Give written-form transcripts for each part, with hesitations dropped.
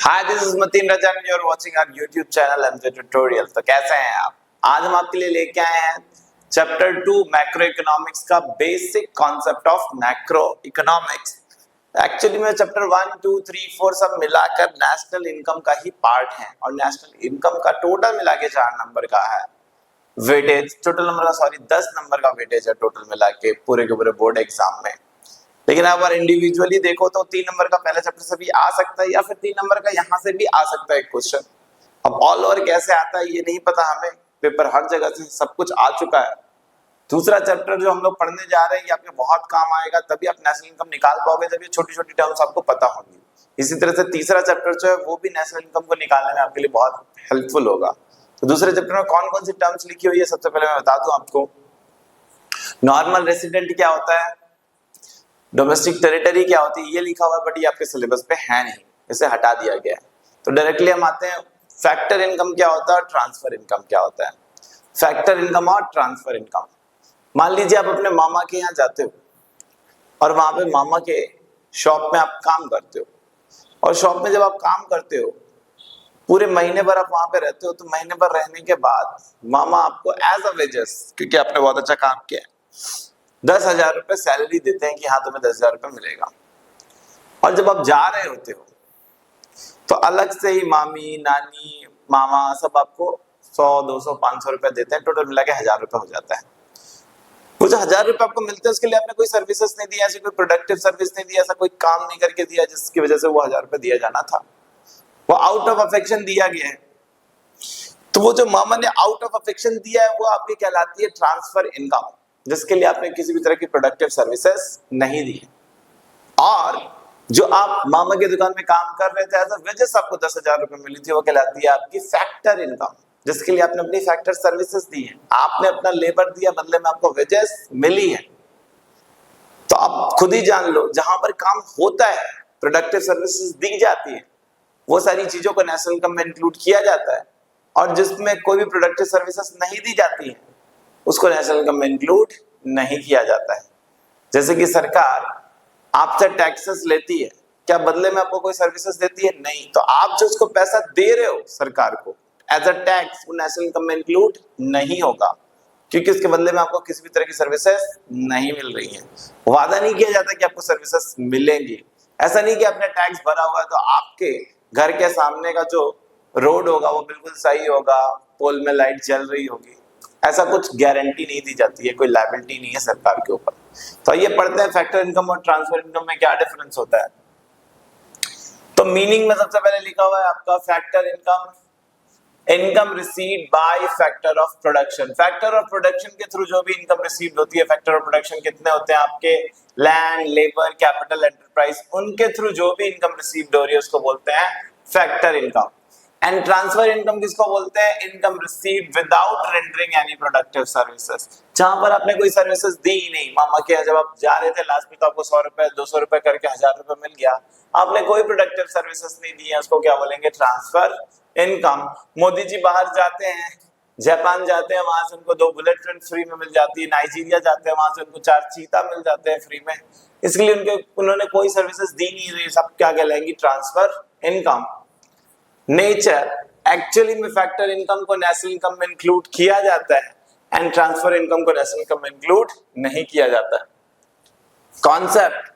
Hi, this is Matin Raza and you are watching our YouTube channel MJ tutorial. तो कैसे हैं आप? आज हम आपके लिए लेके आए हैं चैप्टर 2 मैक्रो इकोनॉमिक्स का basic concept of macro economics. Actually में चैप्टर 1, 2, 3, 4 सब मिलाकर नेशनल इनकम का ही पार्ट है और नेशनल इनकम का टोटल मिला के 4 नंबर का है वेटेज। टोटल नंबर का 10 नंबर का वेटेज है टोटल मिला के पूरे के पूरे बोर्ड एग्जाम में। लेकिन अगर इंडिविजुअली देखो तो 3 नंबर का पहले चैप्टर से भी आ सकता है या फिर 3 नंबर का यहाँ से भी आ सकता है क्वेश्चन। अब ऑल ओवर कैसे आता है ये नहीं पता हमें, पेपर हर जगह से सब कुछ आ चुका है। दूसरा चैप्टर जो हम लोग पढ़ने जा रहे हैं ये आपके बहुत काम आएगा, तभी आप नेशनल इनकम निकाल पाओगे जब ये छोटी छोटी टर्म्स आपको पता होंगी। इसी तरह से तीसरा चैप्टर जो है वो भी नेशनल इनकम को निकालने में आपके लिए बहुत हेल्पफुल होगा। तो दूसरे चैप्टर में कौन कौन सी टर्म्स लिखी हुई है सबसे पहले मैं बता दूं आपको। नॉर्मल रेसिडेंट क्या होता है, डोमेस्टिक टेरिटरी क्या होती है, ये लिखा हुआ है बट ये आपके सिलेबस पे है नहीं, इसे हटा दिया गया है। तो डायरेक्टली हम आते हैं फैक्टर इनकम क्या होता है और ट्रांसफर इनकम क्या होता है। फैक्टर इनकम और ट्रांसफर इनकम, मान लीजिए आप अपने मामा के यहाँ जाते हो और वहां पे मामा के शॉप में आप काम करते हो, और शॉप में जब आप काम करते हो पूरे महीने भर आप वहां पे रहते हो, तो महीने भर रहने के बाद मामा आपको एज अ वेजेस, क्योंकि आपने बहुत अच्छा काम किया है, 10,000 रुपए सैलरी देते हैं कि हाँ तुम्हें 10,000 रुपए मिलेगा। और जब आप जा रहे होते हो तो अलग से ही मामी नानी मामा सब आपको 100, 200, 500 रुपए देते हैं, टोटल मिला के 1,000 रुपए हो जाता है। वो जो 1,000 रुपए आपको मिलते हैं उसके लिए आपने कोई सर्विसेज नहीं दिया, ऐसी कोई प्रोडक्टिव सर्विस नहीं दिया, ऐसा कोई काम नहीं करके दिया जिसकी वजह से वो 1,000 रुपए दिया जाना था, वो आउट ऑफ अफेक्शन दिया गया है। तो वो जो मामा ने आउट ऑफ अफेक्शन दिया है वो आपकी कहलाती है ट्रांसफर इनकम, जिसके लिए आपने किसी भी तरह की प्रोडक्टिव सर्विसेज नहीं दी है। और जो आप मामा की दुकान में काम कर रहे थे एज अ वेजेस आपको 10,000 रुपए मिली थी, वो कहलाती है आपकी फैक्टर इनकम, जिसके लिए आपने अपनी फैक्टर सर्विसेज दी है, आपने अपना लेबर दिया, बदले में आपको वेजेस मिली है। तो आप खुद ही जान लो, जहां पर काम होता है प्रोडक्टिव सर्विसेज दी जाती है, वो सारी चीजों को नेशनल इनकम में इंक्लूड किया जाता है, और जिसमें कोई भी प्रोडक्टिव सर्विसेज नहीं दी जाती है उसको नेशनल इनकम में इंक्लूड नहीं किया जाता है। जैसे कि सरकार आपसे टैक्सेस लेती है, क्या बदले में आपको कोई सर्विसेज देती है? नहीं। तो आप जो उसको पैसा दे रहे हो सरकार को एज अ टैक्स, वो नेशनल इनकम में इंक्लूड नहीं होगा, क्योंकि उसके बदले में आपको किसी भी तरह की सर्विसेज नहीं मिल रही है। वादा नहीं किया जाता कि आपको सर्विसेज मिलेंगी। ऐसा नहीं कि आपने टैक्स भरा हुआ है तो आपके घर के सामने का जो रोड होगा वो बिल्कुल सही होगा, पोल में लाइट जल रही होगी, ऐसा कुछ गारंटी नहीं दी जाती है, कोई लायबिलिटी नहीं है सरकार के ऊपर। तो ये पढ़ते हैं फैक्टर इनकम और ट्रांसफर इनकम में क्या डिफरेंस होता है। तो मीनिंग में सबसे पहले लिखा हुआ है आपका factor income, income received by factor of production. Factor of production के थ्रू जो भी इनकम रिसीव्ड होती है, फैक्टर ऑफ प्रोडक्शन कितने होते हैं आपके, लैंड, लेबर, कैपिटल, एंटरप्राइज, उनके थ्रू जो भी इनकम रिसीव्ड हो रही है उसको बोलते हैं factor income. And transfer income किसको बोलते हैं, income received without rendering any productive services, जहां पर आपने कोई सर्विसेज दी ही नहीं। मामा के यहाँ जब आप जा रहे थे लास्ट में तो आपको 100 रुपए 200 रुपए करके 1,000 रुपए मिल गया, आपने कोई प्रोडक्टिव सर्विसेज नहीं दी है, उसको क्या बोलेंगे, ट्रांसफर इनकम। मोदी जी बाहर जाते हैं, जापान जाते हैं, वहां से उनको 2 बुलेट ट्रेन फ्री में मिल जाती है, नाइजीरिया जाते हैं वहां से उनको 4 चीता मिल जाते हैं फ्री में, इसलिए उन्होंने कोई सर्विसेज दी नहीं रही, सब क्या कहलाएंगी, ट्रांसफर इनकम। नेचर, एक्चुअली में फैक्टर इनकम को नेशनल इनकम में इंक्लूड किया जाता है एंड ट्रांसफर इनकम को नेशनल इनकम में इंक्लूड नहीं किया जाता है। कॉन्सेप्ट,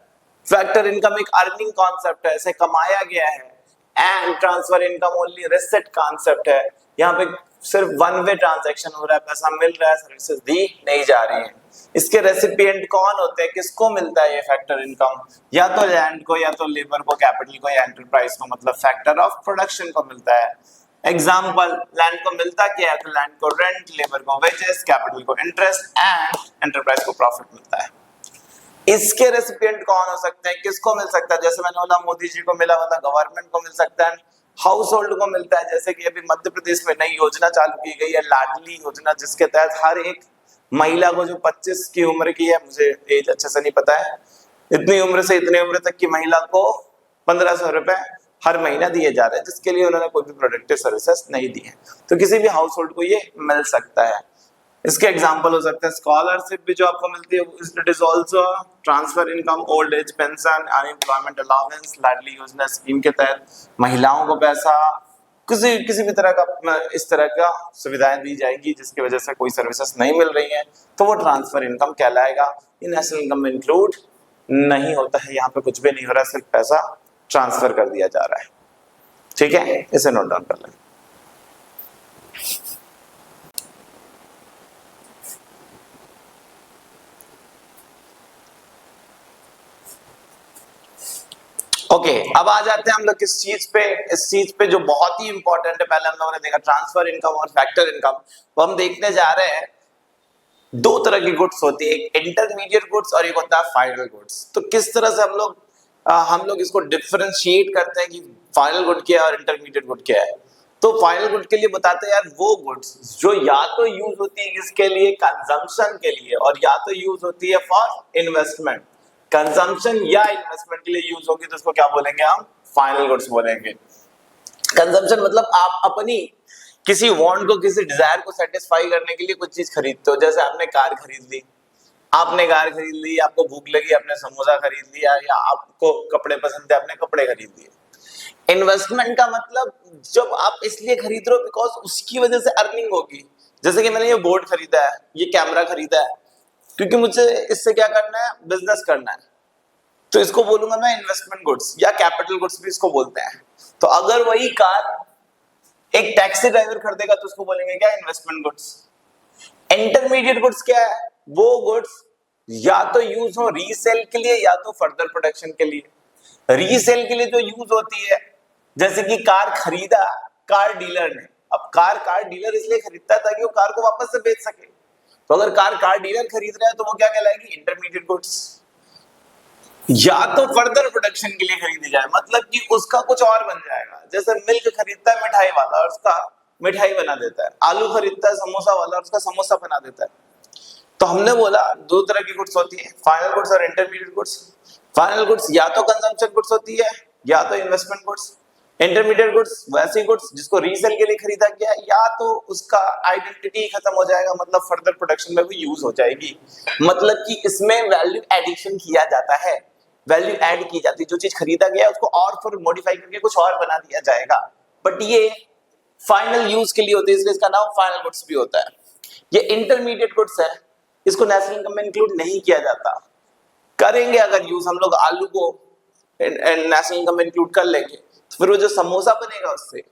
फैक्टर इनकम एक अर्निंग कॉन्सेप्ट है, इसे कमाया गया है, and transfer income only receipt concept है, यहाँ पे सिर्फ वन वे ट्रांजैक्शन हो रहा है, पैसा मिल रहा है, सर्विसेज दी नहीं जा रही है। इसके रेसिपिएंट कौन होते हैं, किसको मिलता है ये फैक्टर इनकम, या तो लैंड को, या तो लेबर को, कैपिटल को, या एंटरप्राइज को, मतलब फैक्टर ऑफ प्रोडक्शन को मिलता है। एग्जाम्पल, लैंड को मिलता क्या है, तो लैंड को रेंट, लेबर को वेजेस, कैपिटल को इंटरेस्ट एंड एंटरप्राइज को प्रॉफिट मिलता है। इसके रेसिपिएंट कौन हो सकते हैं, किसको मिल सकता है, जैसे मैंने बोला मोदी जी को मिला, मतलब गवर्नमेंट को मिल सकता है, हाउस होल्ड को मिलता है। जैसे कि अभी मध्य प्रदेश में नई योजना चालू की गई है, लाडली योजना, जिसके तहत हर एक महिला को जो 25 की उम्र की है, मुझे एज अच्छे से नहीं पता है, इतनी उम्र से इतनी उम्र तक की महिला को 1,500 रुपए हर महीना दिए जा रहे हैं, जिसके लिए उन्होंने कोई भी प्रोडक्टिव सर्विसेज नहीं दी है। तो किसी भी हाउस होल्ड को ये मिल सकता है। इसके एग्जांपल हो सकते हैं स्कॉलरशिप भी जो आपको मिलती है, it is also transfer income, old age pension, unemployment allowance, Ladli योजना स्कीम के तहत महिलाओं को पैसा, किसी किसी भी तरह का इस तरह का सुविधाएं दी जाएगी जिसकी वजह से कोई सर्विसेज नहीं मिल रही हैं, तो वो ट्रांसफर इनकम कहलाएगा। ये नेशनल इनकम में इंक्लूड नहीं होता है, यहाँ पे कुछ भी नहीं हो रहा, सिर्फ पैसा ट्रांसफर कर दिया जा रहा है। ठीक है, इसे नोट डाउन कर लें। ओके, अब आ जाते हैं हम लोग किस चीज पे, इस चीज पे जो बहुत ही इंपॉर्टेंट है। पहले हम लोगों ने देखा ट्रांसफर इनकम और फैक्टर इनकम, वो हम देखने जा रहे हैं। दो तरह की गुड्स होती है, एक इंटरमीडिएट गुड्स और एक होता है फाइनल गुड्स। तो किस तरह से हम लोग इसको डिफरेंशिएट करते हैं कि फाइनल गुड क्या है और इंटरमीडिएट गुड क्या है। तो फाइनल गुड के लिए बताते हैं यार वो गुड्स जो या तो यूज होती है किसके लिए, कंजम्पशन के लिए, और या तो यूज होती है फॉर इन्वेस्टमेंट। कंजम्पशन या इन्वेस्टमेंट के लिए यूज होगी तो उसको क्या बोलेंगे हम, फाइनल गुड्स बोलेंगे। कंजम्पशन मतलब आप अपनी किसी वांट को, किसी डिजायर को सेटिस्फाई करने के लिए कुछ चीज खरीदते हो। जैसे आपने कार खरीद ली, आपको भूख लगी, आपने समोसा खरीद लिया, या आपको कपड़े पसंद है, आपने कपड़े खरीद लिए। इन्वेस्टमेंट का मतलब जब आप इसलिए खरीद रहे हो बिकॉज उसकी वजह से अर्निंग होगी। जैसे कि मैंने ये बोर्ड खरीदा है, ये कैमरा खरीदा है, क्योंकि मुझे इससे क्या करना है, बिजनेस करना है, तो इसको बोलूंगा मैं इन्वेस्टमेंट गुड्स या कैपिटल गुड्स भी इसको बोलते हैं। तो अगर वही कार एक टैक्सी ड्राइवर खरीदेगा तो उसको बोलेंगे क्या, इन्वेस्टमेंट गुड्स। इंटरमीडिएट गुड्स क्या है, वो गुड्स या तो यूज हो रीसेल के लिए या तो फर्दर प्रोडक्शन के लिए। रीसेल के लिए जो यूज होती है, जैसे कि कार खरीदा कार डीलर ने, अब कार डीलर इसलिए खरीदता है ताकि वो कार को वापस से बेच सके। तो अगर कार डीलर खरीद रहा है तो वो क्या कहलाएगी, इंटरमीडिएट गुड्स। या तो फर्दर प्रोडक्शन के लिए खरीदी जाए, मतलब कि उसका कुछ और बन जाएगा। जैसे मिल्क खरीदता है मिठाई वाला और उसका मिठाई बना देता है, आलू खरीदता है समोसा वाला और उसका समोसा बना देता है। तो हमने बोला दो तरह की गुड्स होती है, फाइनल गुड्स और इंटरमीडिएट गुड्स। फाइनल गुड्स या तो कंजम्पशन गुड्स होती है या तो इन्वेस्टमेंट गुड्स। इंटरमीडिएट गुड्स वैसी गुड्स जिसको रीसेल के लिए खरीदा गया, या तो उसका आइडेंटिटी खत्म हो जाएगा, मतलब फर्दर प्रोडक्शन में भी यूज हो जाएगी, मतलब कि इसमें वैल्यू एडिशन किया जाता है, वैल्यू ऐड की जाती है। जो चीज खरीदा गया उसको और फिर मॉडिफाई करके कुछ और बना दिया जाएगा, बट ये फाइनल यूज के लिए होते हैं, इसलिए इसका नाम फाइनल गुड्स भी होता है। ये इंटरमीडिएट गुड्स है, इसको नेशनल इनकम में इंक्लूड नहीं किया जाता। करेंगे अगर यूज हम लोग आलू को नेशनल इनकम में इंक्लूड कर लेंगे, तो फिर वो जो समोसा बनेगा उससे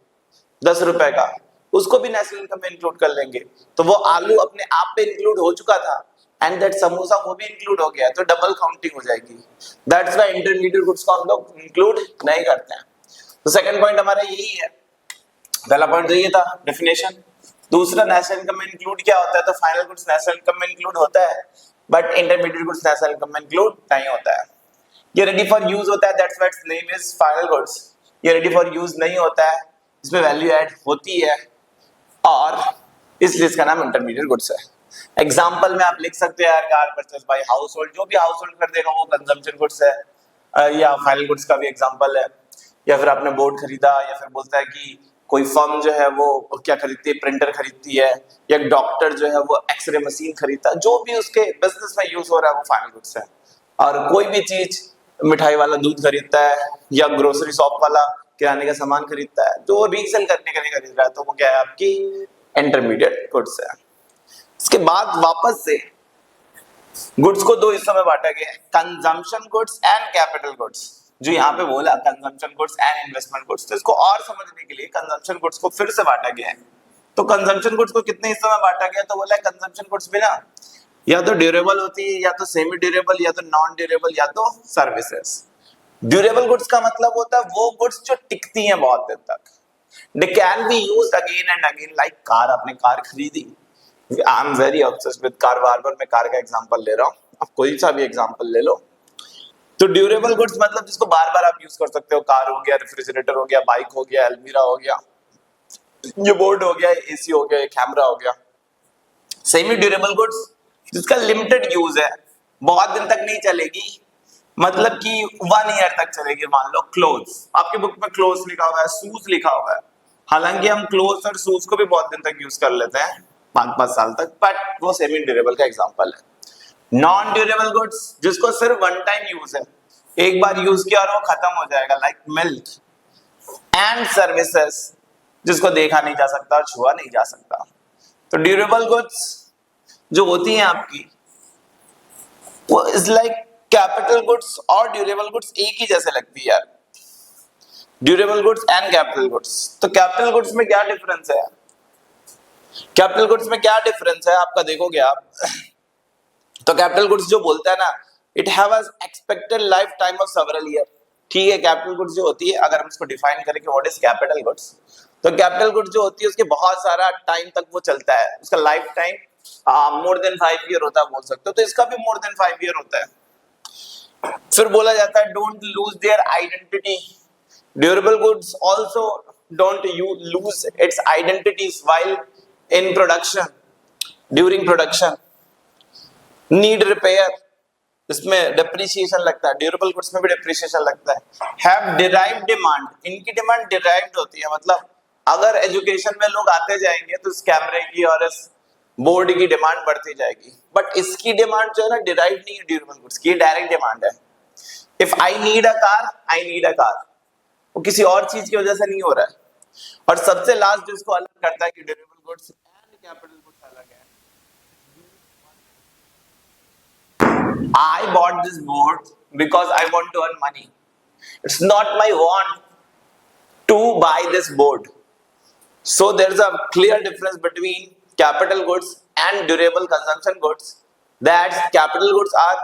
10 रुपए का, उसको भी नेशनल इनकम में इंक्लूड कर लेंगे। तो वो आलू अपने आप पे इंक्लूड हो चुका था एंड दैट समोसा वो भी इंक्लूड हो गया, तो डबल काउंटिंग हो जाएगी। दैट्स व्हाई इंटरमीडिएट गुड्स को हम लोग इंक्लूड नहीं करते हैं। तो सेकंड पॉइंट हमारा यही है। पहला पॉइंट तो ये था डेफिनेशन। दूसरा नेशनल इनकम में इंक्लूड क्या होता है, तो फाइनल गुड्स नेशनल इनकम में इंक्लूड होता है, but intermediate goods national income में इंक्लूड नहीं होता है। ये रेडी फॉर यूज होता है, that's why it's name is final goods. ये रेडी फॉर यूज नहीं होता है, इसमें वैल्यू ऐड होती है और इसलिए इसका नाम इंटरमीडिएट गुड्स है। एग्जांपल में आप लिख सकते हैं यार, car purchase by house hold, जो भी हाउस होल्ड खरीदेगा वो कंजम्पशन गुड्स है, या फाइनल गुड्स का भी एग्जांपल है। या फिर आपने बोर्ड खरीदा, या फिर बोलता है कि कोई फर्म जो है वो क्या खरीदती है, प्रिंटर खरीदती है, या डॉक्टर जो है वो एक्सरे मशीन खरीदता है, जो भी उसके बिजनेस में यूज हो रहा है वो फाइनल गुड्स है। और कोई भी चीज, मिठाई वाला दूध खरीदता है या ग्रोसरी शॉप वाला किराने का सामान खरीदता है, जो रीसेल करने के लिए खरीद रहा है, तो वो क्या है, आपकी इंटरमीडिएट गुड्स है। इसके बाद वापस से गुड्स को दो हिस्सों में बांटा गया है, consumption goods and capital goods. जो यहाँ पे बोला consumption goods and investment goods, तो इसको और समझने के लिए कंजम्पशन गुड्स को फिर से बांटा गया है। तो कंजम्पशन गुड्स को कितने हिस्सों में बांटा गया, तो बोला कंजम्पशन गुड्स भी ना या तो ड्यूरेबल होती है, या तो सेमी ड्यूरेबल, या तो नॉन ड्यूरेबल, या तो सर्विसेज। ड्यूरेबल गुड्स का मतलब होता है वो गुड्स जो टिकती हैं बहुत दिन तक। They can be used again and again, like car, आपने कार खरीदी, I am very obsessed with car, बार-बार मैं कार का एग्जांपल ले रहा हूं, आप कोई सा भी एग्जांपल ले लो। तो ड्यूरेबल गुड्स मतलब जिसको बार-बार आप यूज कर सकते हो, कार हो गया, रेफ्रिजरेटर हो गया, बाइक हो गया, अलमीरा हो गया, ये बोर्ड हो गया, एसी हो गया, कैमरा हो गया। सेमी ड्यूरेबल गुड्स जिसका लिमिटेड यूज है, बहुत दिन तक नहीं चलेगी, मतलब कि 1 ईयर तक चलेगी। मान लो क्लोथ्स, आपकी बुक में क्लोथ्स लिखा हुआ है, शूज लिखा हुआ है, हालांकि हम क्लोथ्स और शूज को भी बहुत दिन तक यूज कर लेते हैं, 5-5 साल तक, बट वो सेमी ड्यूरेबल का एग्जांपल है। नॉन ड्यूरेबल गुड्स जिसको सिर्फ वन टाइम यूज है, एक बार यूज किया और वो खत्म हो जाएगा, लाइक मिल्क एंड सर्विसेज जिसको देखा नहीं जा सकता और छुआ नहीं जा सकता। तो ड्यूरेबल गुड्स जो होती हैं आपकी, वो इज लाइक कैपिटल गुड्स और ड्यूरेबल गुड्स एक ही जैसे लगती है यार, durable goods and capital goods. तो कैपिटल गुड्स में क्या डिफरेंस है? कैपिटल गुड्स में क्या डिफरेंस है आपका, देखोगे आप तो कैपिटल गुड्स जो बोलता है ना, it have a expected life time of several year. ठीक है, कैपिटल गुड्स जो होती है, अगर हम इसको डिफाइन करें कि व्हाट इज कैपिटल गुड्स, तो कैपिटल गुड्स जो होती है उसके बहुत सारा टाइम तक वो चलता है, उसका life time more than 5 year होता है बोल सकते हो, तो इसका भी मोर देन 5 ईयर होता है। फिर बोला जाता है don't lose their identity. Durable goods also don't you lose its identities while in production, during production, need repair, इसमें डिप्रिसिएशन लगता है, ड्यूरेबल गुड्स में भी डिप्रिसिएशन लगता है। हैव डिराइव्ड डिमांड, इनकी डिमांड डिराइव्ड होती है, मतलब अगर एजुकेशन में लोग आते जाएंगे तो इस कैमरे की और इस बोर्ड की डिमांड बढ़ती जाएगी, बट इसकी डिमांड जो है ना डिराइव्ड नहीं है ड्यूरेबल गुड्स की, डायरेक्ट डिमांड है। If I need a car, I need a car, वो किसी और चीज की वजह से नहीं हो रहा है। और सबसे लास्ट जो इसको अलग करता है कि durable goods and capital goods अलग है, I bought this board because I want to earn money. It's not my want to buy this board. So there's a clear difference between capital goods and durable consumption goods. That capital goods are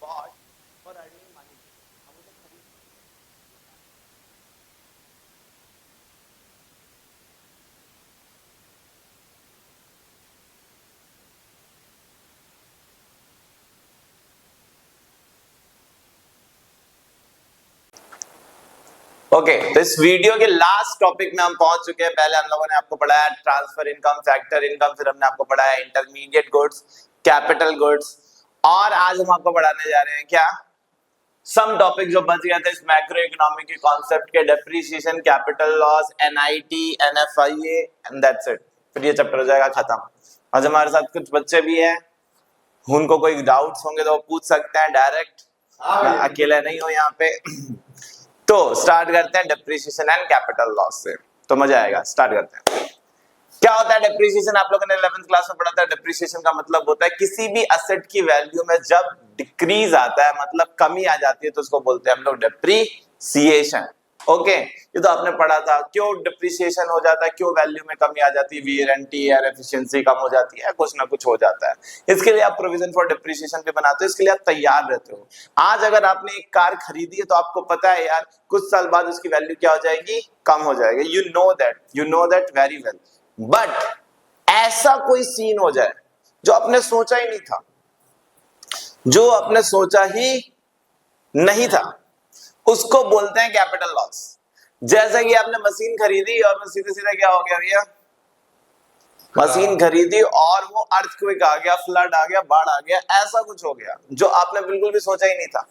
bought for earning money. Okay, तो इस video के last topic में हम पहुंच चुके हैं। पहले हम लोगों ने आपको पढ़ाया ट्रांसफर इनकम, फैक्टर इनकम, फिर हमने आपको पढ़ाया इंटरमीडिएट गुड्स, कैपिटल गुड्स, और आज हम आपको पढ़ाने जा रहे हैं क्या, सम टॉपिक जो बच गया था इस मैक्रो इकोनॉमिक के कॉन्सेप्ट के, depreciation, capital loss, NIT, NFIA, and that's it. फिर ये चैप्टर हो जाएगा खत्म। आज हमारे साथ कुछ बच्चे भी हैं, उनको कोई डाउट्स होंगे तो वो पूछ सकते हैं डायरेक्ट, अकेले नहीं हो यहाँ पे। तो स्टार्ट करते हैं डेप्रिसिएशन एंड कैपिटल लॉस से, तो मजा आएगा। स्टार्ट करते हैं। क्या होता है डेप्रिसिएशन? आप लोगों ने 11th क्लास में पढ़ा था। डेप्रिसिएशन का मतलब होता है किसी भी एसेट की वैल्यू में जब डिक्रीज आता है, मतलब कमी आ जाती है, तो उसको बोलते हैं हम लोग डेप्रिसिएशन। ओके, ये तो आपने पढ़ा था। क्यों डिप्रिसिएशन हो जाता है, क्यों वैल्यू में कमी आ जाती है, वियर एंड टियर, एफिशिएंसी कम हो जाती है, कुछ ना कुछ हो जाता है। इसके लिए आप प्रोविजन फॉर डिप्रिसिएशन भी बनाते हो, इसके लिए आप तैयार रहते हो। आज अगर आपने एक कार खरीदी है तो आपको पता है यार कुछ साल बाद उसकी वैल्यू क्या हो जाएगी, कम हो जाएगी। You know that very well. But ऐसा कोई सीन हो जाए जो आपने सोचा ही नहीं था, जो आपने सोचा ही नहीं था, उसको बोलते हैं कैपिटल लॉस। जैसे कि आपने मशीन खरीदी और वो सीधे सीधे क्या हो गया भैया, मशीन खरीदी और वो अर्थक्वेक आ गया, फ्लड आ गया, बाढ़ आ गया, ऐसा कुछ हो गया जो आपने बिल्कुल भी सोचा ही नहीं था।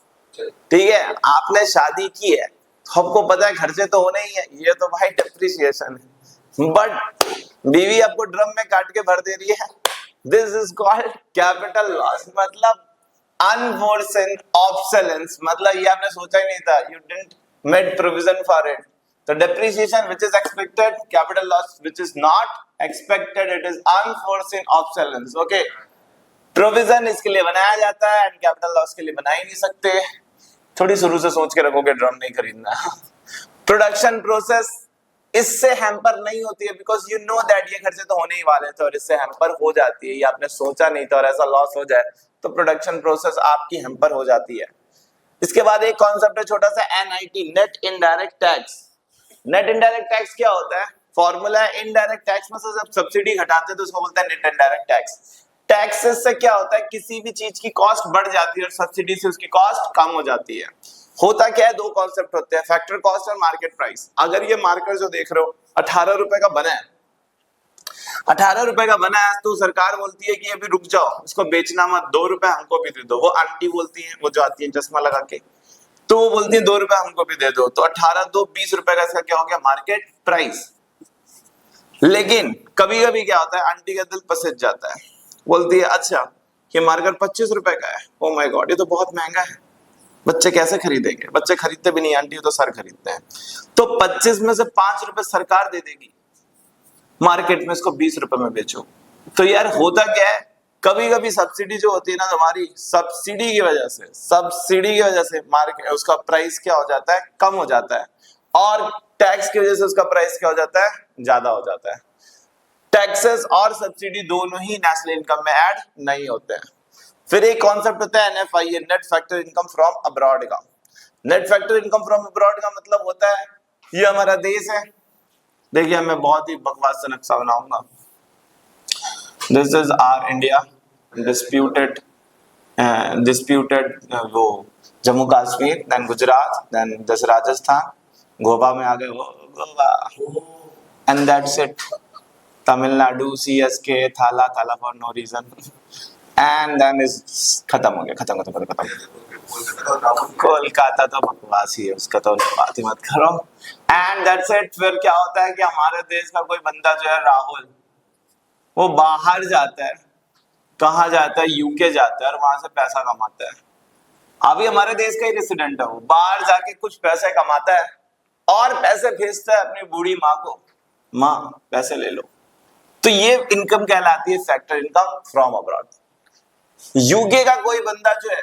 ठीक है, आपने शादी की है, आपको पता है खर्चे तो होने ही है, ये तो भाई डेप्रिसिएशन है। बट बीवी आपको ड्रम में काट के भर दे रही है, this is called capital loss, मतलब अनफोर्सेन ऑब्सोलेंस, मतलब ये आपने सोचा ही नहीं था, you didn't made provision for it. तो depreciation which is expected, capital loss which is not expected, it is unforeseen obsolescence. Okay, provision इसके लिए बनाया जाता है एंड कैपिटल लॉस के लिए बना ही नहीं सकते। थोड़ी शुरू से सोच के रखोगे ड्रम नहीं खरीदना। प्रोडक्शन प्रोसेस इससे हैम्पर नहीं होती है, बिकॉज यू नो दैट ये खर्चे तो होने ही वाले थे और इससे हैम्पर हो जाती है। ये आपने सोचा नहीं था और ऐसा लॉस हो जाए तो प्रोडक्शन प्रोसेस आपकी हैम्पर हो जाती है। इसके बाद एक कॉन्सेप्ट है छोटा सा, NIT, net indirect tax. Net indirect tax क्या होता है? फॉर्मूला है इनडायरेक्ट टैक्स में से जब सब्सिडी घटाते हैं तो उसको बोलते हैं नेट इनडायरेक्ट टैक्स। टैक्सेस से क्या होता है, किसी भी चीज की कॉस्ट बढ़ जाती है और सब्सिडी से उसकी कॉस्ट कम हो जाती है। होता क्या है, दो कॉन्सेप्ट होते हैं, फैक्टर कॉस्ट और मार्केट प्राइस। अगर ये मार्कर जो देख रहे हो 18 रुपए का बना है, 18 रुपए का बना है, तो सरकार बोलती है कि अभी रुक जाओ, इसको बेचना मत, 2 रुपए हमको भी दे दो। वो आंटी बोलती है, वो जो आती है चश्मा लगा के, तो वो बोलती है 2 रुपए हमको भी दे दो। तो 18 2 20 रुपए का इसका क्या हो गया, मार्केट प्राइस। लेकिन कभी कभी क्या होता है, आंटी का दिल पसज जाता है, बोलती है अच्छा ये मार्कर 25 रुपए का है, ओ माय गॉड ये तो बहुत महंगा है, बच्चे कैसे खरीदेंगे, बच्चे खरीदते भी नहीं आंटी, तो सर खरीदते हैं। तो 25 में से 5 रुपए सरकार दे देगी, मार्केट में इसको 20 रुपए में बेचो। तो यार होता क्या है, कभी कभी सब्सिडी जो होती है ना हमारी, सब्सिडी की वजह से मार्केट उसका प्राइस क्या हो जाता है, कम हो जाता है, और टैक्स की वजह से उसका प्राइस क्या हो जाता है, ज्यादा हो जाता है। टैक्सेस और सब्सिडी दोनों ही नेशनल इनकम में ऐड नहीं होते हैं। फिर एक कॉन्सेप्ट होता है NFI, net factor income from abroad का। Net factor income from abroad का मतलब होता है, ये हमारा देश है, देखिए मैं बहुत ही बकवास से नक्शा बनाऊंगा, this is our India, disputed वो Jammu Kashmir, then Gujarat, then this Rajasthan, Goa में आ गए वो Goa, and that's it, Tamil Nadu, CSK, Thala for no reason, and then is खत्म हो गया, खत्म। कोलकाता तो बकवास ही है, उसका तो बात ही मत करो। And that's it. फिर क्या होता है कि हमारे देश का कोई बंदा जो है राहुल, वो बाहर जाता है, कहाँ जाता है, यूके जाता है, और वहां से पैसा कमाता है। अभी हमारे देश का ही रेसिडेंट है, वो बाहर जाके कुछ पैसे कमाता है और पैसे भेजता है अपनी बूढ़ी माँ को, माँ पैसे ले लो। तो ये इनकम कहलाती है factor income from abroad. UK का कोई बंदा जो है,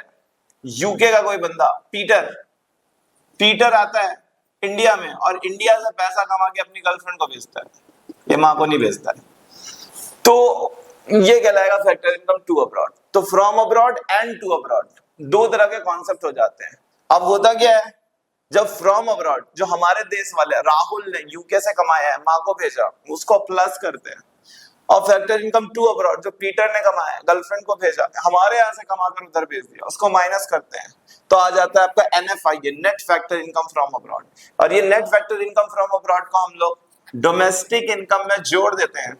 यूके का कोई बंदा पीटर आता है इंडिया में, और इंडिया से पैसा कमा के अपनी गर्लफ्रेंड को भेजता है, ये माँ को नहीं भेजता है। तो ये कहलाएगा फैक्टर इनकम टू अब्रॉड। तो from abroad and to abroad दो तरह के कॉन्सेप्ट हो जाते हैं। अब होता क्या है, जब फ्रॉम अब्रॉड जो हमारे देश वाले, राहुल ने यूके से कमाया है, माँ को भेजा, उसको प्लस करते हैं, और फैक्टर इनकम टू अब्रॉड जो पीटर ने कमाया, गर्लफ्रेंड को भेजा, हमारे यहाँ से कमाकर उधर भेज दिया, उसको माइनस करते हैं, तो आ जाता है आपका NFI, net factor income from abroad. और ये net factor income from abroad को हम लोग डोमेस्टिक इनकम में जोड़ देते हैं।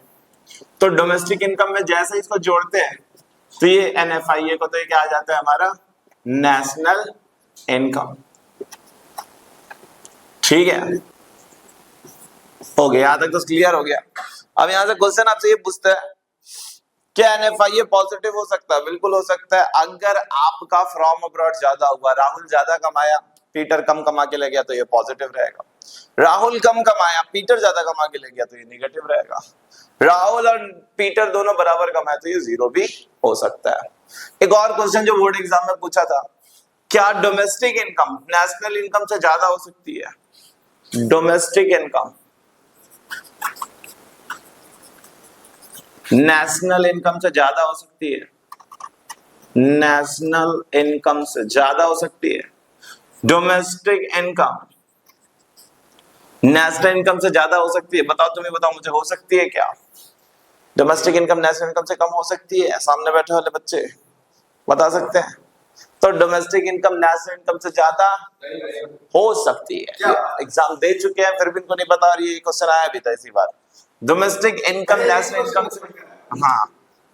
तो डोमेस्टिक इनकम में जैसे इसको जोड़ते हैं तो ये एनएफआई को, तो ये क्या आ जाता है हमारा नेशनल इनकम। ठीक है, हो गया, यहां तक तो क्लियर हो गया। अब यहां से क्वेश्चन आपसे ये पूछता है, क्या एनएफआई पॉजिटिव हो सकता है? बिल्कुल हो सकता है। अगर आपका फ्रॉम अब्रॉड ज्यादा हुआ, राहुल ज्यादा कमाया, पीटर कम कमा के ले गया, तो ये पॉजिटिव रहेगा। राहुल कम कमाया, पीटर ज्यादा कमा के ले गया, तो ये नेगेटिव रहेगा। राहुल और पीटर दोनों बराबर कमाए, तो ये जीरो भी हो सकता है। एक और क्वेश्चन जो बोर्ड एग्जाम में पूछा था, क्या डोमेस्टिक इनकम नेशनल इनकम से ज्यादा हो सकती है? डोमेस्टिक इनकम नेशनल इनकम से ज्यादा हो सकती है? नेशनल इनकम से ज्यादा हो सकती है। डोमेस्टिक इनकम नेशनल इनकम से ज्यादा हो सकती है? बताओ, तुम्हें बताओ मुझे, हो सकती है क्या? डोमेस्टिक इनकम नेशनल इनकम से कम हो सकती है? सामने बैठे वाले बच्चे बता सकते हैं? तो डोमेस्टिक इनकम नेशनल इनकम से ज्यादा हो सकती है। एग्जाम दे चुके हैं फिर भी इनको नहीं पता, और ये क्वेश्चन आया भी था इसी बार। डोमेस्टिक इनकम नेशनल इनकम से, हाँ,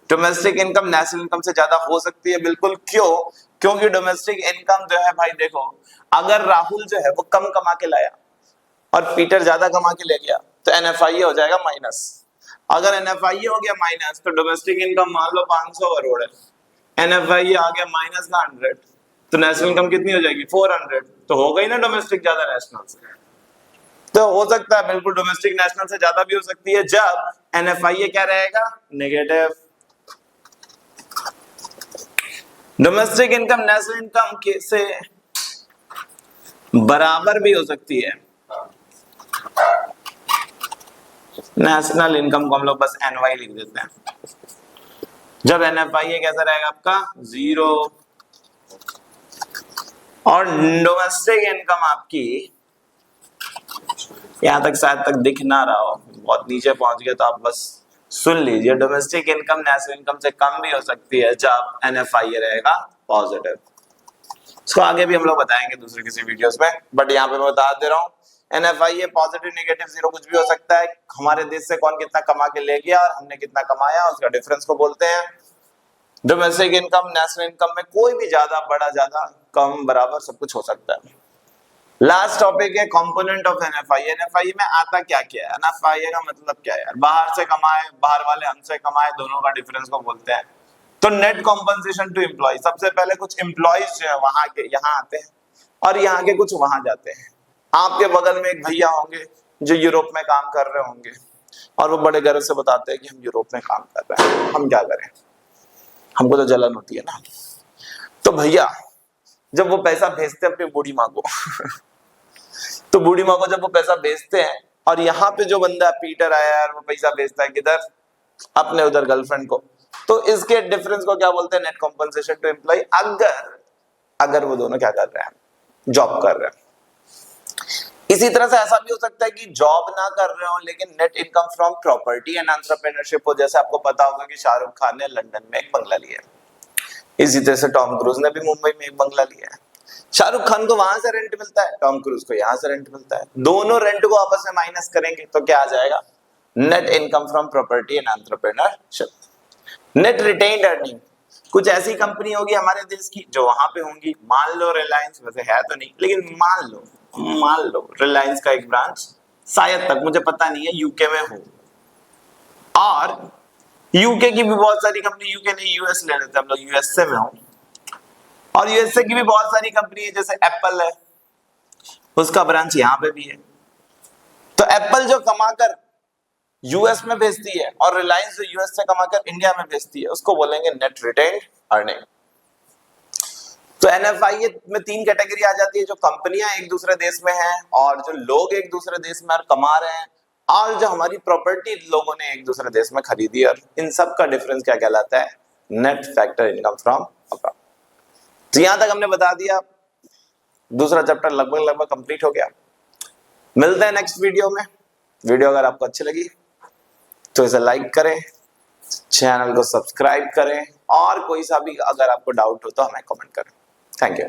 डोमेस्टिक इनकम नेशनल इनकम से ज्यादा हो सकती है, बिल्कुल। क्यों? क्योंकि डोमेस्टिक इनकम जो है भाई देखो, अगर राहुल जो है वो कम कमा के लाया और पीटर ज्यादा कमा के ले गया, तो एनएफआई हो जाएगा माइनस। अगर एनएफआई हो गया माइनस, तो डोमेस्टिक इनकम मान लो 500 करोड़ है, एनएफआई आ गया माइनस का 100, तो नेशनल इनकम कितनी हो जाएगी? 400। तो हो गई ना डोमेस्टिक ज्यादा नेशनल से। तो हो सकता है बिल्कुल डोमेस्टिक नेशनल से ज्यादा भी हो सकती है, जब एनएफआई क्या रहेगा? Negative. Domestic income national income के से बराबर भी हो सकती है। नेशनल इनकम को हम लोग बस एनवाई लिख देते हैं। जब एनएफआई कैसा रहेगा आपका? जीरो। और डोमेस्टिक इनकम आपकी, यहां तक शायद तक दिख ना रहा हो, बहुत नीचे पहुंच गया, तो आप बस सुन लीजिए। डोमेस्टिक इनकम नेशनल इनकम से कम भी हो सकती है जब एनएफआई रहेगा पॉजिटिव। इसको आगे भी हम लोग बताएंगे दूसरे किसी वीडियोस में, बट यहाँ पे मैं बता दे रहा हूँ, एनएफआई पॉजिटिव नेगेटिव जीरो कुछ भी हो सकता है। हमारे देश से कौन कितना कमा के ले गया और हमने कितना कमाया, उसका डिफरेंस को बोलते हैं डोमेस्टिक इनकम। नेशनल इनकम में कोई भी ज्यादा बड़ा, ज्यादा कम, बराबर सब कुछ हो सकता है। लास्ट टॉपिक है कंपोनेंट ऑफ एनएफआई। एनएफआई में आता क्या क्या है? एनएफआई का मतलब क्या है यार? बाहर से कमाए, बाहर वाले हमसे कमाए, दोनों का डिफरेंस को बोलते हैं। तो नेट कॉम्पनसेशन टू एम्प्लॉय, सबसे पहले कुछ एम्प्लॉयज जो है वहां के यहाँ आते हैं और यहाँ के कुछ वहां जाते हैं। आपके बगल में एक भैया होंगे जो यूरोप में काम कर रहे होंगे और वो बड़े गर्व से बताते हैं कि हम यूरोप में काम कर रहे हैं। हम क्या करें, हमको तो जलन होती है ना। तो भैया जब वो पैसा भेजते हैं अपनी बूढ़ी माँ को तो बूढ़ी माँ को जब वो पैसा भेजते हैं और यहाँ पे जो बंदा पीटर आया यार वो पैसा भेजता है किधर? अपने उधर गर्लफ्रेंड को। तो इसके डिफरेंस को क्या बोलते हैं? Net compensation to employ. अगर वो दोनों क्या कर रहे हैं? जॉब कर रहे हैं। इसी तरह से ऐसा भी हो सकता है कि जॉब ना कर रहे हो लेकिन net income from property and entrepreneurship हो। जैसे आपको पता होगा कि शाहरुख खान ने लंदन में एक बंगला लिया है, इसी तरह से टॉम क्रूज ने भी मुंबई में एक बंगला लिया है। शाहरुख खान को वहां से रेंट मिलता है, टॉम क्रूज को यहाँ से रेंट मिलता है। दोनों रेंट को आपस में माइनस करेंगे तो क्या आ जाएगा? Net income from property and entrepreneurship. Net retained earning, कुछ ऐसी कंपनी होगी हमारे देश की जो वहां पे होंगी। मान लो रिलायंस, वैसे है तो नहीं लेकिन मान लो रिलायंस का एक ब्रांच शायद तक, मुझे पता नहीं है, यूके में हो। और यूके की भी बहुत सारी कंपनी, यूके नहीं यूएस ले लेते हम लोग, यूएसए में हो। और यूएसए की भी बहुत सारी कंपनी है, जैसे एप्पल है, उसका ब्रांच यहाँ पे भी है। तो एप्पल जो कमाकर यूएस में भेजती है और रिलायंस जो यूएस से कमाकर इंडिया में भेजती है उसको बोलेंगे नेट रिटेन्ड अर्निंग। तो एनएफआई में तीन कैटेगरी आ जाती है, जो कंपनियां एक दूसरे देश में हैं और जो लोग एक दूसरे देश में कमा रहे हैं और जो हमारी प्रॉपर्टी लोगों ने एक दूसरे देश में खरीदी, और इन सब का डिफरेंस क्या कहलाता है? Net factor income from abroad. तो यहां तक हमने बता दिया, दूसरा चैप्टर लगभग कंप्लीट हो गया। मिलते हैं नेक्स्ट वीडियो में। वीडियो अगर आपको अच्छी लगी तो इसे लाइक करें, चैनल को सब्सक्राइब करें और कोई सा भी अगर आपको डाउट हो तो हमें कमेंट करें। Thank you.